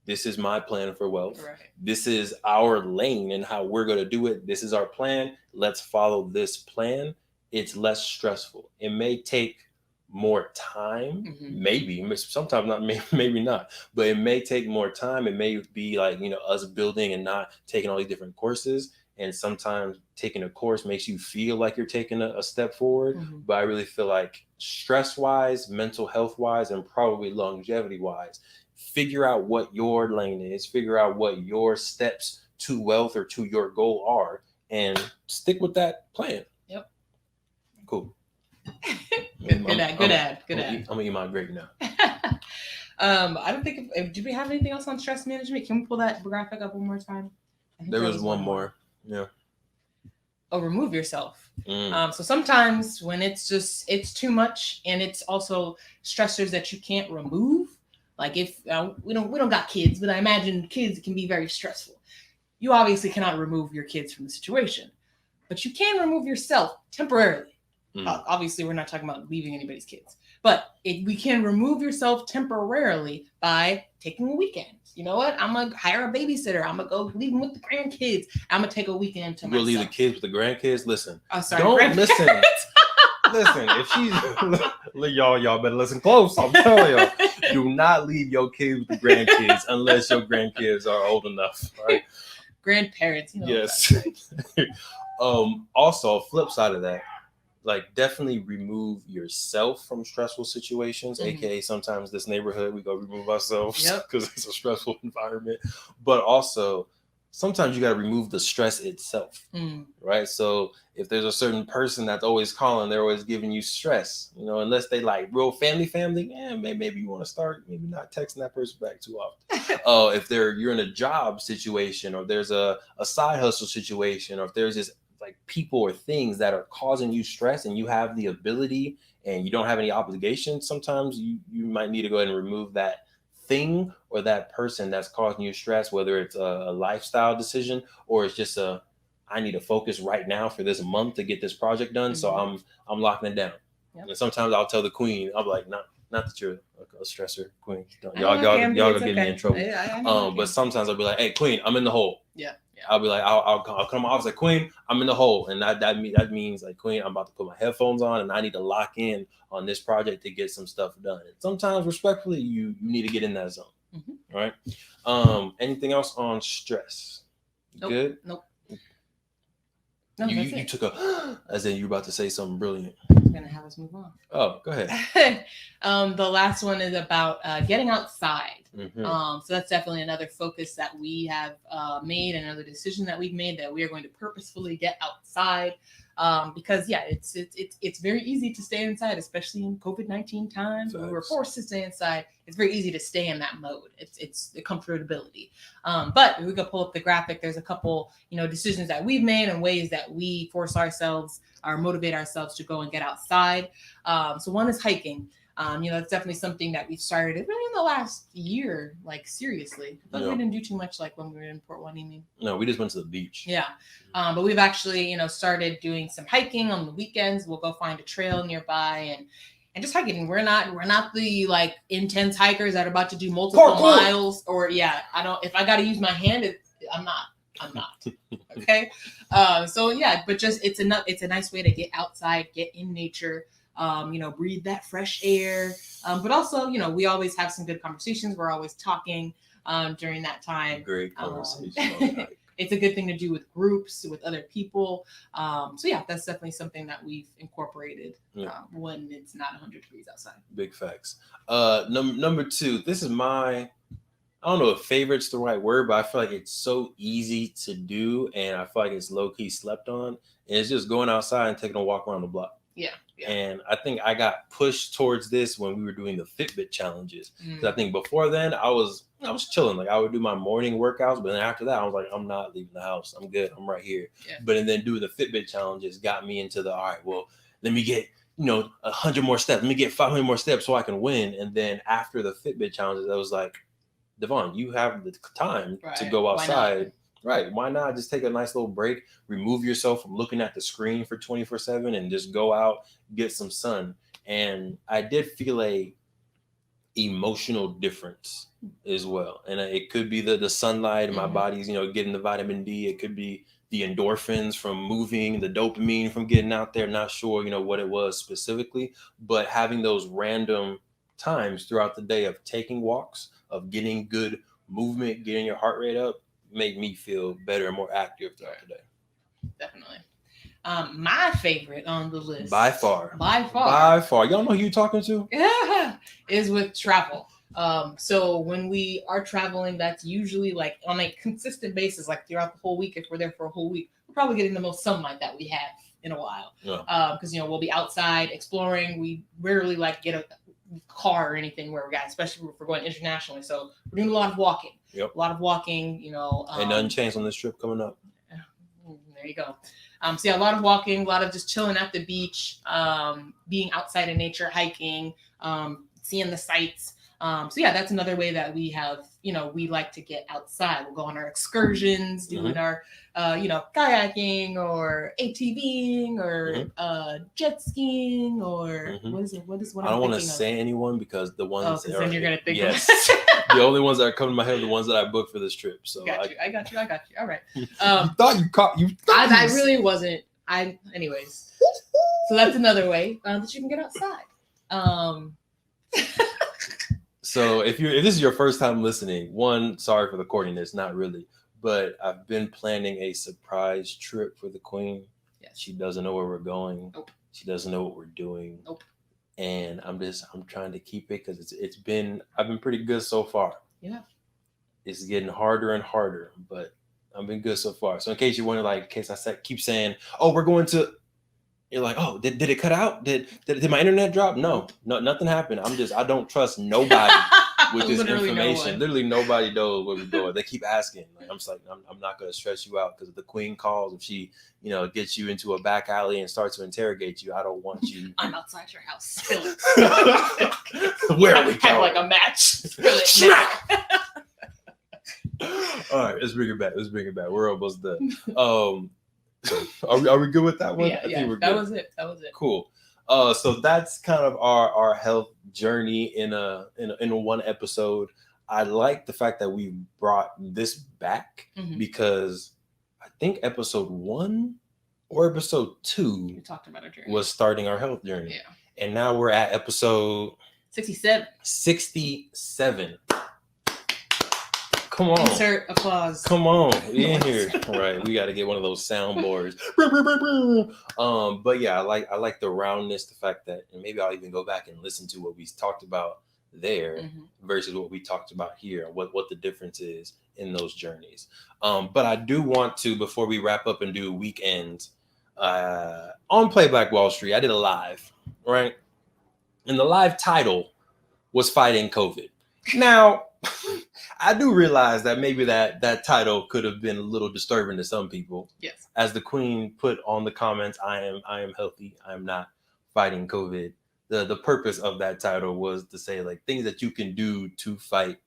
this is my plan for wealth. Right. This is our lane and how we're going to do it. This is our plan. Let's follow this plan. It's less stressful. It may take more time, maybe sometimes not, maybe not, but it may take more time. It may be like, us building and not taking all these different courses, and sometimes taking a course makes you feel like you're taking a step forward. But I really feel like stress wise, mental health wise, and probably longevity wise, figure out what your lane is, figure out what your steps to wealth or to your goal are, and stick with that plan. Yep. Cool. Good ad. I'm gonna eat my grape now. I don't think. Did we have anything else on stress management? Can we pull that graphic up one more time? There was one more. Yeah. Oh, remove yourself. So sometimes when it's too much, and it's also stressors that you can't remove. Like if we don't got kids, but I imagine kids can be very stressful. You obviously cannot remove your kids from the situation, but you can remove yourself temporarily. Obviously, we're not talking about leaving anybody's kids, but we can remove yourself temporarily by taking a weekend. You know what? I'm gonna hire a babysitter. I'm gonna go leave them with the grandkids. I'm gonna take a weekend to myself. You'll leave the kids with the grandkids. Listen, Oh, sorry, don't listen. Listen, if she's y'all better listen close. I'm telling y'all, do not leave your kids with the grandkids unless your grandkids are old enough. Right? Grandparents, Yes. Also, flip side of that, like definitely remove yourself from stressful situations, aka sometimes this neighborhood we go remove ourselves because it's a stressful environment. But also sometimes you got to remove the stress itself, right? So if there's a certain person that's always calling, they're always giving you stress, unless they like real family, maybe you want to start maybe not texting that person back too often. If you're in a job situation, or there's a side hustle situation, or if there's this like people or things that are causing you stress and you have the ability and you don't have any obligation, sometimes you might need to go ahead and remove that thing or that person that's causing you stress, whether it's a lifestyle decision or it's just I need to focus right now for this month to get this project done. So I'm locking it down. And sometimes I'll tell the queen, I'm like, not that you're a stressor, queen. Y'all gonna get me in trouble. But sometimes I'll be like, hey, queen, I'm in the hole. Yeah. I'll be like, I'll come to my office like, queen, I'm in the hole. And that means like, queen, I'm about to put my headphones on and I need to lock in on this project to get some stuff done. And sometimes respectfully, you need to get in that zone. Right. Anything else on stress? Nope. Good? Nope. No, you took as in you were about to say something brilliant. I'm going to have us move on. Oh, go ahead. The last one is about getting outside. So that's definitely another focus that we have made, another decision that we've made, that we are going to purposefully get outside. Because it's very easy to stay inside, especially in COVID-19 times when we're forced to stay inside. It's very easy to stay in that mode. It's the comfortability. But if we could pull up the graphic, there's a couple, decisions that we've made and ways that we force ourselves or motivate ourselves to go and get outside. So one is hiking. It's definitely something that we've started really in the last year, like seriously. But we didn't do too much like when we were in Port Hueneme. No, we just went to the beach. Yeah. But we've actually, started doing some hiking on the weekends. We'll go find a trail nearby and just hiking. We're not the like intense hikers that are about to do multiple miles or if I got to use my hand, I'm not. Okay. But just it's a nice way to get outside, get in nature. Breathe that fresh air. But also, we always have some good conversations. We're always talking during that time. Great conversation. It's a good thing to do with groups, with other people. That's definitely something that we've incorporated when it's not 100 degrees outside. Big facts. Number 2, this is I don't know if favorite's the right word, but I feel like it's so easy to do. And I feel like it's low key slept on. And it's just going outside and taking a walk around the block. Yeah. And I think I got pushed towards this when we were doing the Fitbit challenges. Because I think before then I was chilling. Like I would do my morning workouts, but then after that I was like, I'm not leaving the house. I'm good. I'm right here. Yeah. But then doing the Fitbit challenges got me into all right, well, let me get 100 more steps. Let me get 500 more steps so I can win. And then after the Fitbit challenges, I was like, Devon, you have the time to go outside. Right. Why not just take a nice little break, remove yourself from looking at the screen for 24/7 and just go out, get some sun. And I did feel a emotional difference as well. And it could be the sunlight in my body's, getting the vitamin D. It could be the endorphins from moving, the dopamine from getting out there. Not sure, what it was specifically, but having those random times throughout the day of taking walks, of getting good movement, getting your heart rate up, make me feel better and more active throughout the day. Definitely. My favorite on the list, by far, y'all know who you're talking to? Yeah, is with travel. So when we are traveling, that's usually like on a consistent basis, like throughout the whole week. If we're there for a whole week, we're probably getting the most sunlight that we have in a while. Because we'll be outside exploring. We rarely get a car or anything where we're at, especially if we're going internationally. So we're doing a lot of walking. Yep. A lot of walking, and nothing changed on this trip coming up. There you go. A lot of walking, a lot of just chilling at the beach, being outside in nature, hiking, seeing the sights. That's another way that we have, we like to get outside. We'll go on our excursions, doing our, kayaking or ATVing or jet skiing or what is it? I don't want to say anyone because the ones that then you're going to think of the only ones that are coming to my head are the ones that I booked for this trip. So I got you. All right. You thought you I really wasn't. Anyways. So that's another way that you can get outside. So if this is your first time listening, one, sorry for the corniness, not really, but I've been planning a surprise trip for the queen. Yes. She doesn't know where we're going. Nope. She doesn't know what we're doing. Nope. And I'm trying to keep it because I've been pretty good so far. Yeah. It's getting harder and harder, but I've been good so far. So in case you wonder, like, in case keep saying, "Oh, we're going to," you're like, "Oh, did it cut out? Did my internet drop?" No, nothing happened. I don't trust nobody with this information. Literally nobody knows where we're going. They keep asking. Like, I'm just like, I'm not going to stress you out because if the queen calls, if she, gets you into a back alley and starts to interrogate you, I don't want you. I'm outside your house. Spill it. Where are we going? Have like a match. Spill it now. All right, let's bring it back. We're almost done. Are we good with that one? Yeah, I think we're good. That was it. Cool. So that's kind of our health journey in a one episode. I like the fact that we brought this back because I think episode 1 or episode 2 we talked about our journey. Was starting our health journey. Yeah. And now we're at episode 67. 67. Come on. Insert applause. Come on. We in here. Right. We got to get one of those soundboards. But yeah, I like the roundness, the fact that, and maybe I'll even go back and listen to what we talked about there versus what we talked about here, what the difference is in those journeys. But I do want to, before we wrap up and do weekends, on Play Black Wall Street, I did a live, right? And the live title was Fighting COVID. Now, I do realize that maybe that title could have been a little disturbing to some people. Yes. As the queen put on the comments, I am healthy. I am not fighting COVID. The purpose of that title was to say like things that you can do to fight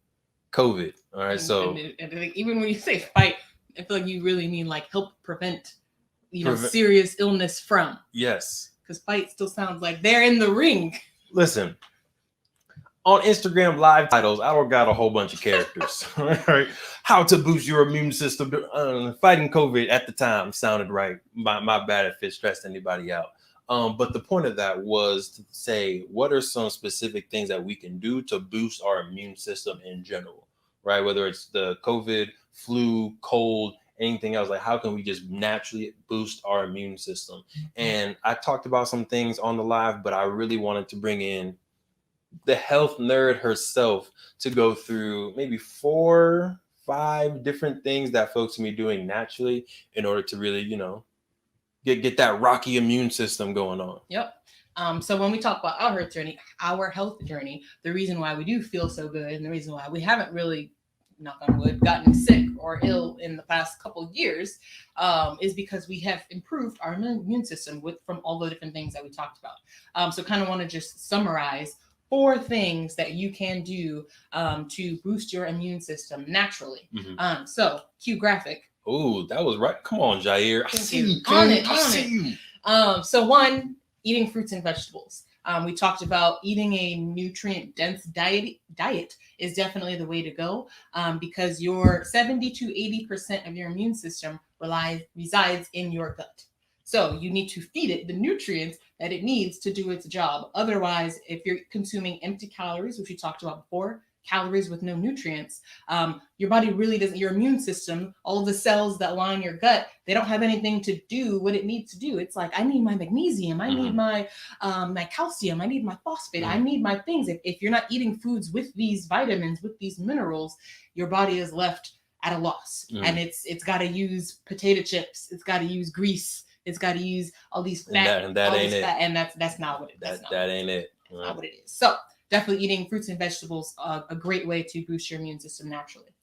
COVID. All right. And even when you say fight, I feel like you really mean like help prevent, serious illness from. Yes. Because fight still sounds like they're in the ring. Listen. On Instagram live titles, I don't got a whole bunch of characters. Right? How to boost your immune system. Fighting COVID at the time sounded right. My bad if it stressed anybody out. But the point of that was to say, what are some specific things that we can do to boost our immune system in general, right? Whether it's the COVID, flu, cold, anything else, like how can we just naturally boost our immune system? And I talked about some things on the live, but I really wanted to bring in the health nerd herself to go through maybe 4-5 different things that folks can be doing naturally in order to really, get that rocky immune system going on. Yep. So when we talk about our health journey, the reason why we do feel so good and the reason why we haven't really, knock on wood, gotten sick or ill in the past couple of years is because we have improved our immune system from all the different things that we talked about. So kind of want to just summarize 4 things that you can do to boost your immune system naturally. So cue graphic. Oh, that was right. Come on, Jair. I see you. On it. So 1, eating fruits and vegetables. We talked about eating a nutrient-dense diet is definitely the way to go because your 70 to 80% of your immune system resides in your gut. So you need to feed it the nutrients that it needs to do its job. Otherwise, if you're consuming empty calories, which we talked about before, calories with no nutrients, your body really doesn't, your immune system, all of the cells that line your gut, they don't have anything to do what it needs to do. It's like, I need my magnesium, I need my calcium, I need my phosphate, I need my things. If you're not eating foods with these vitamins, with these minerals, your body is left at a loss. And it's got to use potato chips, it's got to use grease, it's got to use all these fat, and that ain't it. And that's not what it is. That ain't it. That's not what it is. So definitely eating fruits and vegetables, a great way to boost your immune system naturally.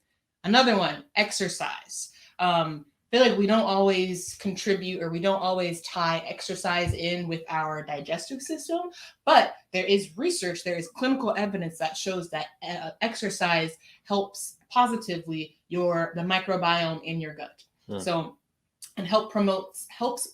Another one, exercise. I feel like we don't always contribute or we don't always tie exercise in with our digestive system, but there is research, there is clinical evidence that shows that exercise helps positively the microbiome in your gut. So, and helps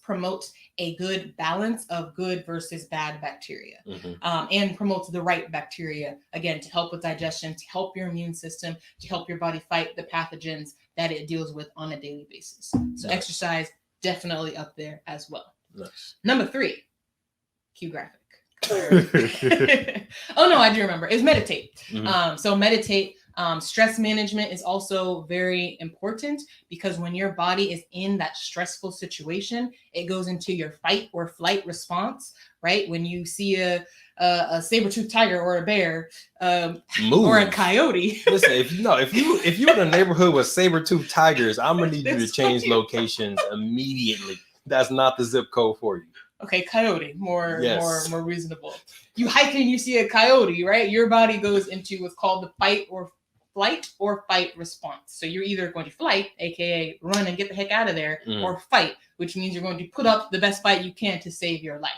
promote a good balance of good versus bad bacteria, and promotes the right bacteria, again, to help with digestion, to help your immune system, to help your body fight the pathogens that it deals with on a daily basis. So exercise definitely up there as well. Nice. Number 3, Cue graphic. Oh no, I do remember. It's meditate. So meditate. Stress management is also very important because when your body is in that stressful situation, it goes into your fight or flight response. Right when you see a saber-toothed tiger or a bear or a coyote. Listen, if you're in a neighborhood with saber-toothed tigers, I'm gonna need you to change locations immediately. That's not the zip code for you. Okay, coyote, more reasonable. You hike and you see a coyote, right? Your body goes into what's called the flight or fight response. So you're either going to flight, aka run and get the heck out of there, or fight, which means you're going to put up the best fight you can to save your life.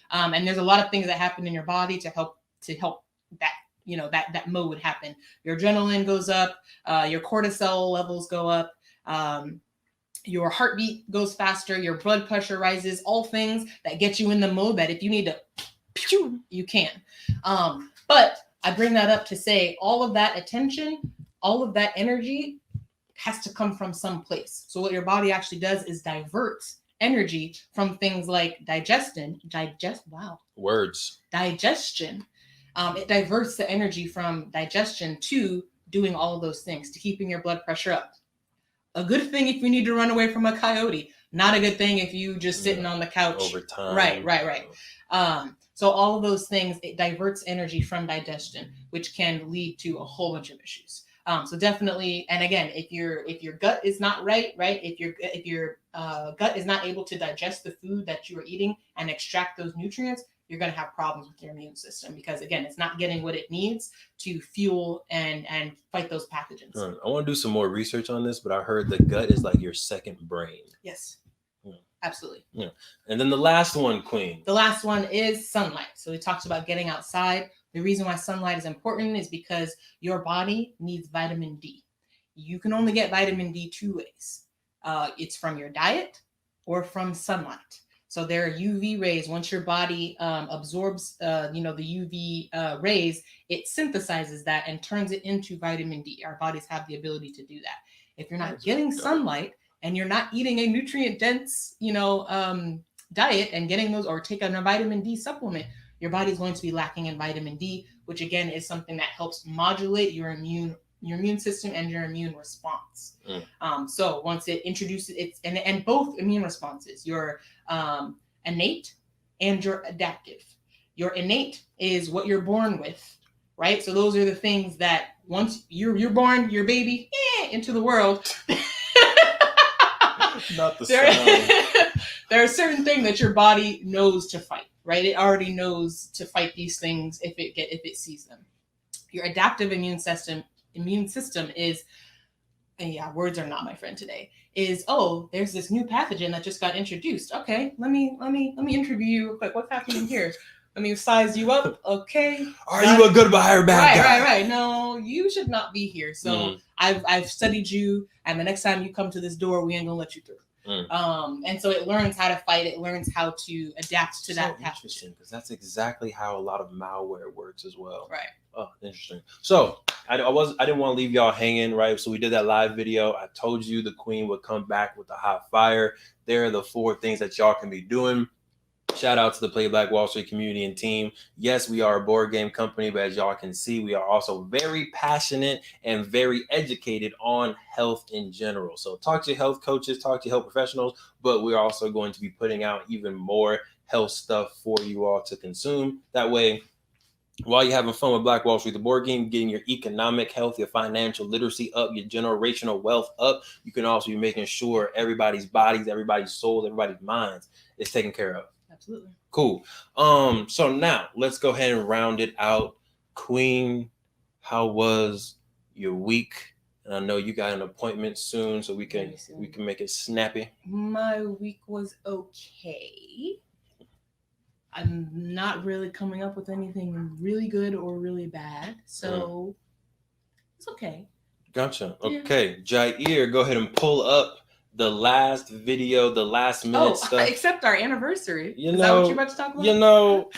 And there's a lot of things that happen in your body to help that that mode happen. Your adrenaline goes up, your cortisol levels go up. Your heartbeat goes faster, your blood pressure rises, all things that get you in the mode that if you need to, you can. But I bring that up to say all of that attention, all of that energy has to come from some place. So what your body actually does is diverts energy from things like digestion. It diverts the energy from digestion to doing all of those things, to keeping your blood pressure up. A good thing if you need to run away from a coyote. Not a good thing if you just sitting on the couch. Over time. Right. So all of those things, it diverts energy from digestion, which can lead to a whole bunch of issues. So definitely, and again, if your gut is not right, if your gut is not able to digest the food that you are eating and extract those nutrients, you're going to have problems with your immune system because, again, it's not getting what it needs to fuel and fight those pathogens. I want to do some more research on this, but I heard the gut is like your second brain. Yes, absolutely. Yeah. And then the last one, Queen. The last one is sunlight. So we talked about getting outside. The reason why sunlight is important is because your body needs vitamin D. You can only get vitamin D two ways. It's from your diet or from sunlight. So there are UV rays. Once your body absorbs, the UV rays, it synthesizes that and turns it into vitamin D. Our bodies have the ability to do that. If you're not getting sunlight and you're not eating a nutrient-dense, diet and getting those, or taking a vitamin D supplement, your body's going to be lacking in vitamin D, which again is something that helps modulate your immune system and your immune response. So once it introduces it, and both immune responses, your innate and your adaptive. Your innate is what you're born with, right? So those are the things that once you're born, your baby into the world. Not the sound. There are certain things that your body knows to fight, right? It already knows to fight these things if it sees them. Your adaptive immune system is, and yeah, words are not my friend today, is, there's this new pathogen that just got introduced. Okay, let me interview you real quick. What's happening here? Let me size you up. Okay. Are you a good guy or bad guy? Right. No, you should not be here. So I've studied you, and the next time you come to this door, we ain't gonna let you through. And so it learns how to fight. It learns how to adapt to that pathogen. Interesting, because that's exactly how a lot of malware works as well. Right. Oh, interesting. So I didn't want to leave y'all hanging, right? So we did that live video. I told you the Queen would come back with the hot fire. There are the 4 things that y'all can be doing. Shout out to the Play Black Wall Street community and team. Yes, we are a board game company, but as y'all can see, we are also very passionate and very educated on health in general. So talk to your health coaches, talk to your health professionals, but we're also going to be putting out even more health stuff for you all to consume. That way, while you're having fun with Black Wall Street, the board game, getting your economic health, your financial literacy up, your generational wealth up, you can also be making sure everybody's bodies, everybody's souls, everybody's minds is taken care of. Absolutely. Cool. So now let's go ahead and round it out. Queen, how was your week? And I know you got an appointment soon, so we can make it snappy. My week was okay. I'm not really coming up with anything really good or really bad, so it's okay. Gotcha. Okay, Jair, go ahead and pull up the last video, the last minute stuff. Except our anniversary. Is that what you're about to talk about? You know,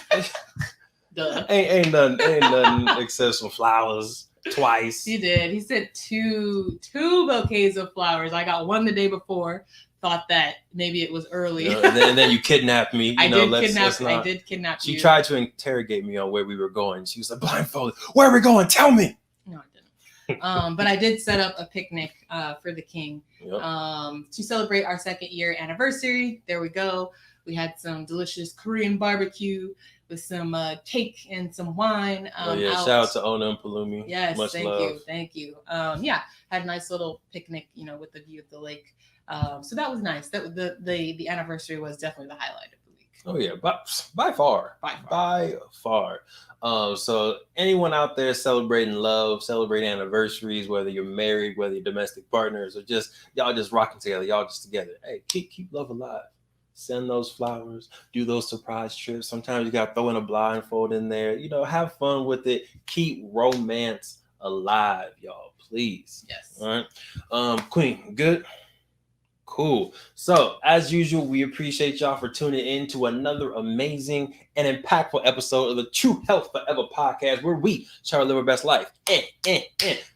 Duh. ain't nothing except some flowers twice. He did. He sent two bouquets of flowers. I got one the day before. Thought that maybe it was early. And then you kidnapped me. I did kidnap She you. tried to interrogate me on where we were going. She was like, blindfolded. Where are we going? Tell me. No, I didn't. But I did set up a picnic for the king to celebrate our 2nd year anniversary. There we go. We had some delicious Korean barbecue with some cake and some wine. Shout out to Ona and Palumi. Yes, much love. Thank you. Had a nice little picnic, with the view of the lake. So that was nice. That the anniversary was definitely the highlight of the week. Oh yeah, by far. So anyone out there celebrating love, celebrating anniversaries, whether you're married, whether you're domestic partners, or just y'all just rocking together, y'all just together. Hey, keep love alive. Send those flowers, do those surprise trips. Sometimes you got to throw in a blindfold in there. Have fun with it. Keep romance alive, y'all, please. Yes. All right. Queen, good? Cool. So, as usual, we appreciate y'all for tuning in to another amazing and impactful episode of the True Health Forever podcast, where we try to live our best life through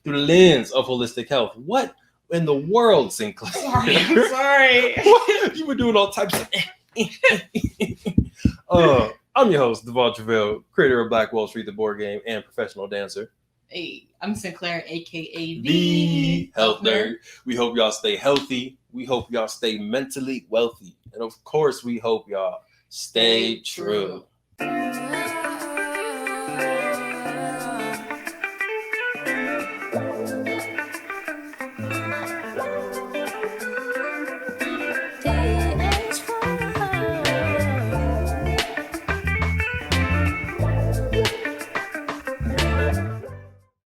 the lens of holistic health. What in the world, Sinclair? I'm sorry. You were doing all types of. I'm your host, Duval Truvel, creator of Black Wall Street, the board game, and professional dancer. Hey, I'm Sinclair, aka the Health Nerd. We hope y'all stay healthy. We hope y'all stay mentally wealthy. And of course, we hope y'all stay true.